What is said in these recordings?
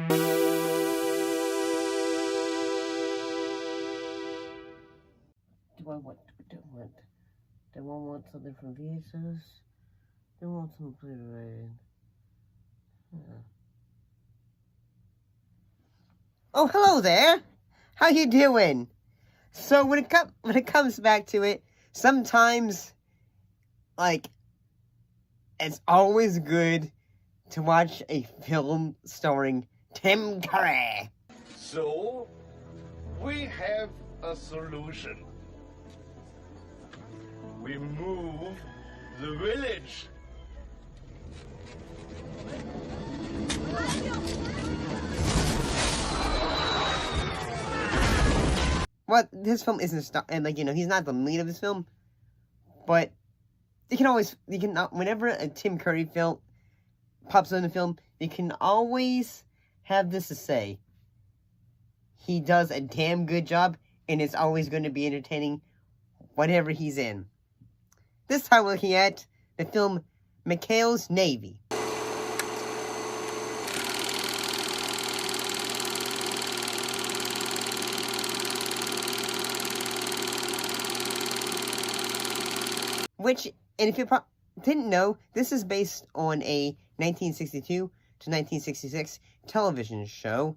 Do I want something from Visas? Do I want some Polaroid? Oh, hello there! How you doing? So when it comes back to it, sometimes, like, it's always good to watch a film starring Tim Currey. So, we have a solution. We move the village. Well, this film isn't and like, he's not the lead of this film, but whenever a Tim Curry film pops up in the film, you can always have this to say. He does a damn good job, and it's always going to be entertaining, whatever he's in. This time we're looking at the film McHale's Navy. Which, and if you didn't know, this is based on a 1962 to 1966 television show,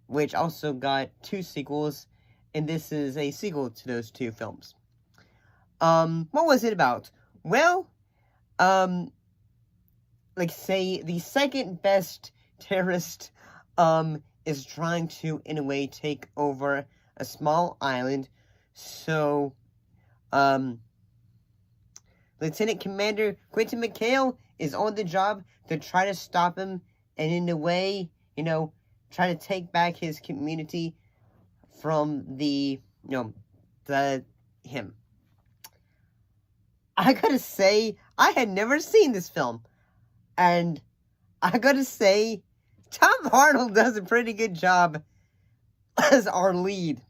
which also got 2 sequels, and this is a sequel to those 2 films. What was it about? Well, like, say, the second best terrorist, is trying to, in a way, take over a small island, so, Lieutenant Commander Quentin McHale is on the job to try to stop him, and in a way, try to take back his community from him. I gotta say, I had never seen this film, and I gotta say, Tom Arnold does a pretty good job as our lead.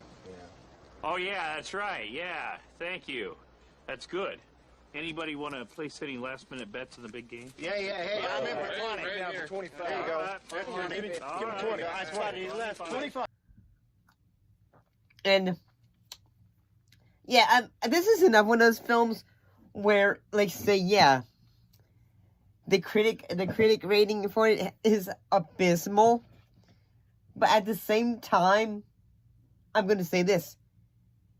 Oh yeah, that's right, yeah, thank you. That's good. Anybody want to place any last-minute bets in the big game? Yeah, hey, I'm in for 20. Down for 25. There you go. Give him 20. That's what he left. 25. And, yeah, this is another one of those films where, like, say, yeah, the critic rating for it is abysmal, but at the same time, I'm going to say this.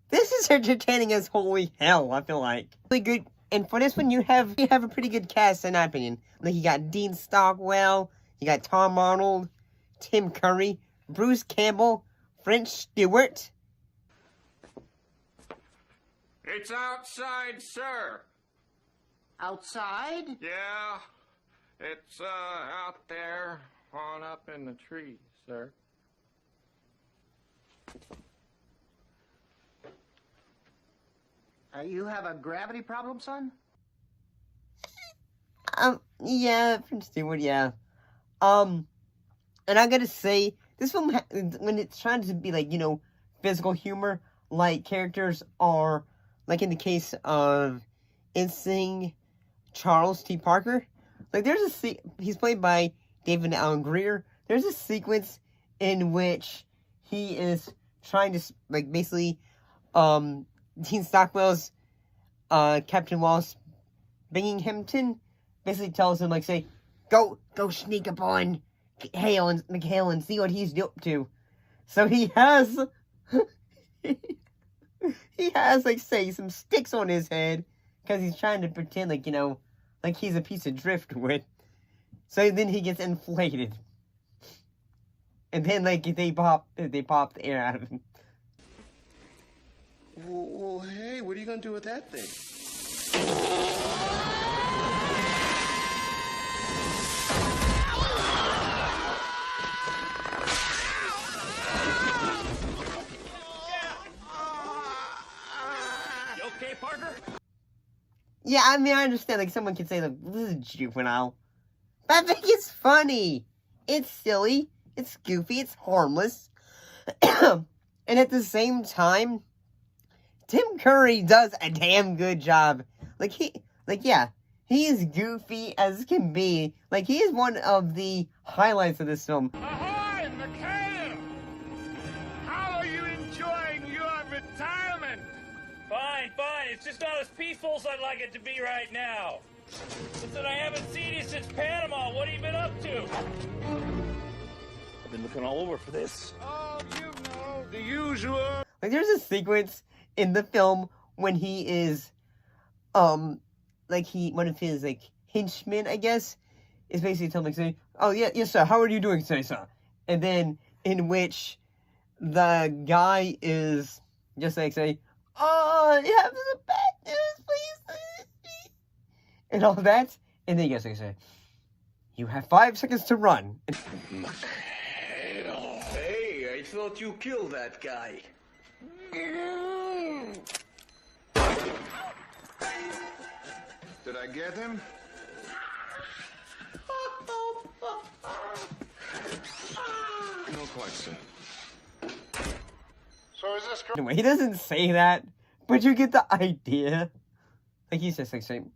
This is entertaining as holy hell, I feel like. Really good. And for this one, you have a pretty good cast, in my opinion. Like, you got Dean Stockwell, you got Tom Arnold, Tim Curry, Bruce Campbell, French Stewart. It's outside, sir. Outside? Yeah, it's out there on up in the trees, sir. You have a gravity problem, son? Yeah, French Stewart, yeah. And I gotta say, this film, when it's trying to be, like, physical humor, like, characters are, like, in the case of Ensign Charles T. Parker, like, he's played by David Alan Grier. There's a sequence in which he is trying to, like, basically, Dean Stockwell's, Captain Wallace Binghamton basically tells him, like, say, go sneak up on McHale and see what he's up to. So he has, like, say, some sticks on his head, because he's trying to pretend, like, like he's a piece of driftwood. So then he gets inflated. And then, like, they pop the air out of him. Well, hey, what are you going to do with that thing? You okay, Parker? Yeah, I mean, I understand, like, someone could say, like, this is juvenile. But I think it's funny. It's silly. It's goofy. It's harmless. And at the same time, Tim Curry does a damn good job. Yeah, he is goofy as can be. Like, he is one of the highlights of this film. Ahoy, fine. It's just not as peaceful as I'd like it to be right now. Listen, I haven't seen you since Panama. What have you been up to? I've been looking all over for this. Oh, you know, the usual. Like, there's a sequence in the film when he is, like, one of his, like, henchmen, I guess, is basically telling him, like, saying, oh, yeah, yes, sir, how are you doing today, sir? And then, in which the guy is just, like, saying, oh, you have some bad news, please, and all that, and then he gets, like, say, you have 5 seconds to run. Hey, I thought you killed that guy. Did I get him? No question. So is this girl? Anyway, he doesn't say that, but you get the idea. Like, he's just, like, saying,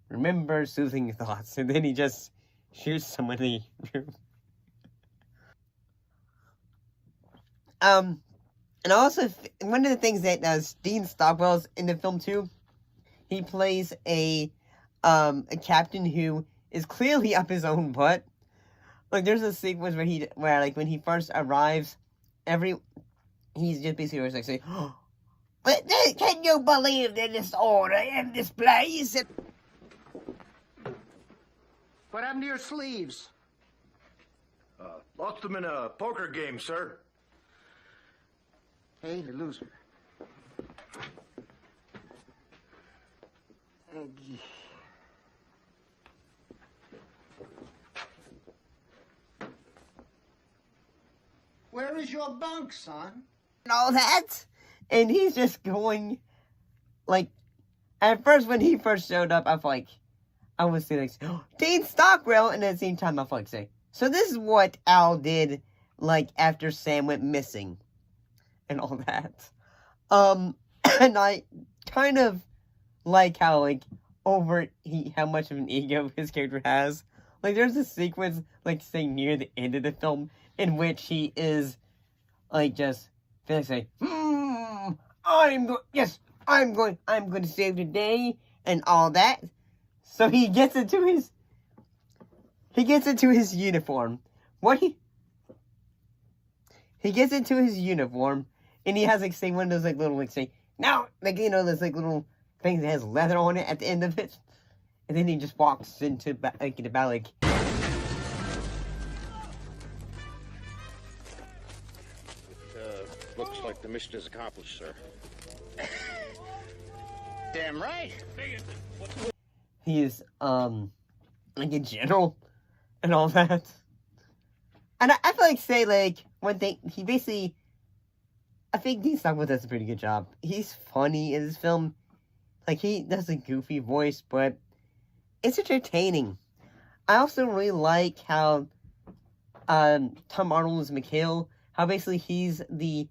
remember soothing thoughts, and then he just shoots someone in the room. And also, one of the things that Dean Stockwell's in the film too, he plays a captain who is clearly up his own butt. Like, there's a sequence where like when he first arrives, he's just basically always like saying, oh, but can you believe in this order in this place? What happened to your sleeves? Lost them in a poker game, sir. Hey, the loser. Aggie. Where is your bunk, son? And all that, and he's just going, like, at first when he first showed up, I was saying, like, oh, Dean Stockwell, and at the same time I felt like saying, so this is what Al did, like, after Sam went missing, and all that. And I kind of like how, like, how much of an ego his character has. Like, there's a sequence, like, say, near the end of the film, in which he is, like, just saying, I'm going to save the day, and all that. So he gets into his uniform. He gets into his uniform, and he has, like, say, one of those, like, little, like, say, now, like, you know, those, like, little things that has leather on it at the end of it. And then he just walks into, like, the back, like, Looks like the mission is accomplished, sir. Damn right. he's, like, a general, and all that. And I feel like, say, like, one thing, he basically, I think Dean Stockwell does a pretty good job. He's funny in this film. Like, he does a goofy voice, but it's entertaining. I also really like how, Tom Arnold is McHale, how basically he's the,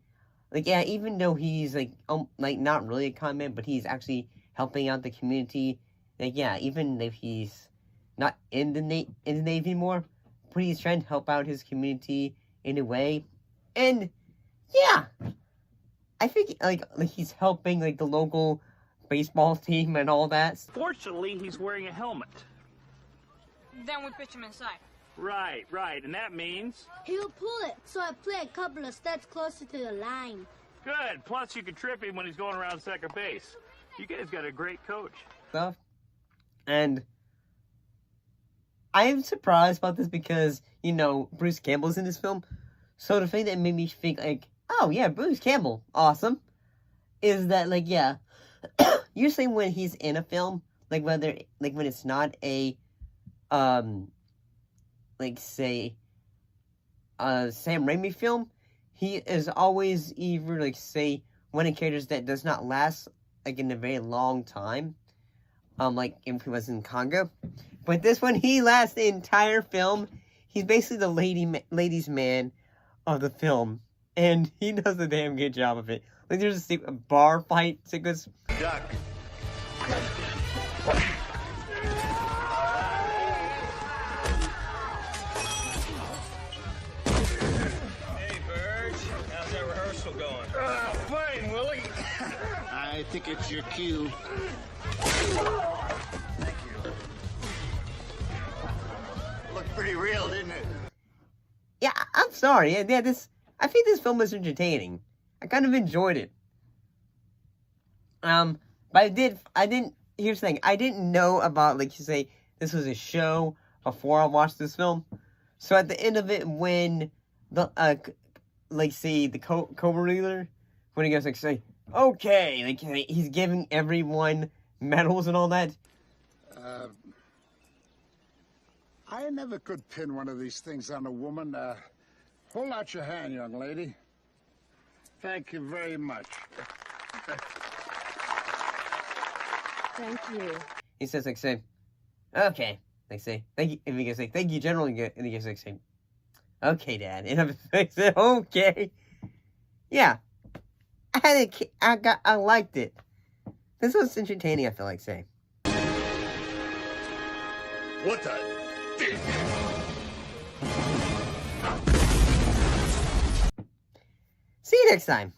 like, yeah, even though he's, like, not really a con man, but he's actually helping out the community. Like, yeah, even if he's not in the Navy anymore, but he's trying to help out his community in a way. And, yeah, I think, like he's helping, like, the local baseball team and all that. Fortunately, he's wearing a helmet. Then we pitch him inside. Right, and that means... He'll pull it, so I play a couple of steps closer to the line. Good, plus you can trip him when he's going around second base. You guys got a great coach. Stuff. And I'm surprised about this because, you know, Bruce Campbell's in this film. So the thing that made me think, like, oh, yeah, Bruce Campbell, awesome, is that, like, yeah, usually when he's in a film, like, whether, like, when it's not a, like, say, Sam Raimi film, he is always either, like, say, one of the characters that does not last, like, in a very long time, like, if he was in Congo. But this one, he lasts the entire film. He's basically the ladies' man of the film, and he does a damn good job of it. Like, there's a bar fight sequence. Duck. Hey, Bird. How's that rehearsal going? Fine, Willie. I think it's your cue. Thank you. Looked pretty real, didn't it? Yeah, I'm sorry. Yeah, I think this film was entertaining. I kind of enjoyed it. But here's the thing. I didn't know about, like you say, this was a show before I watched this film. So at the end of it, when the, the Cobra leader, when he goes, like, say, okay, like, he's giving everyone medals and all that. I never could pin one of these things on a woman. Hold out your hand, young lady. Thank you very much. Thank you. He says, like, say, okay. Like, say, thank you. And he goes, like, thank you, General. And he goes, like, say, okay, Dad. And I'm like, okay. Yeah. I liked it. This was entertaining, I feel like saying. What the? See you next time.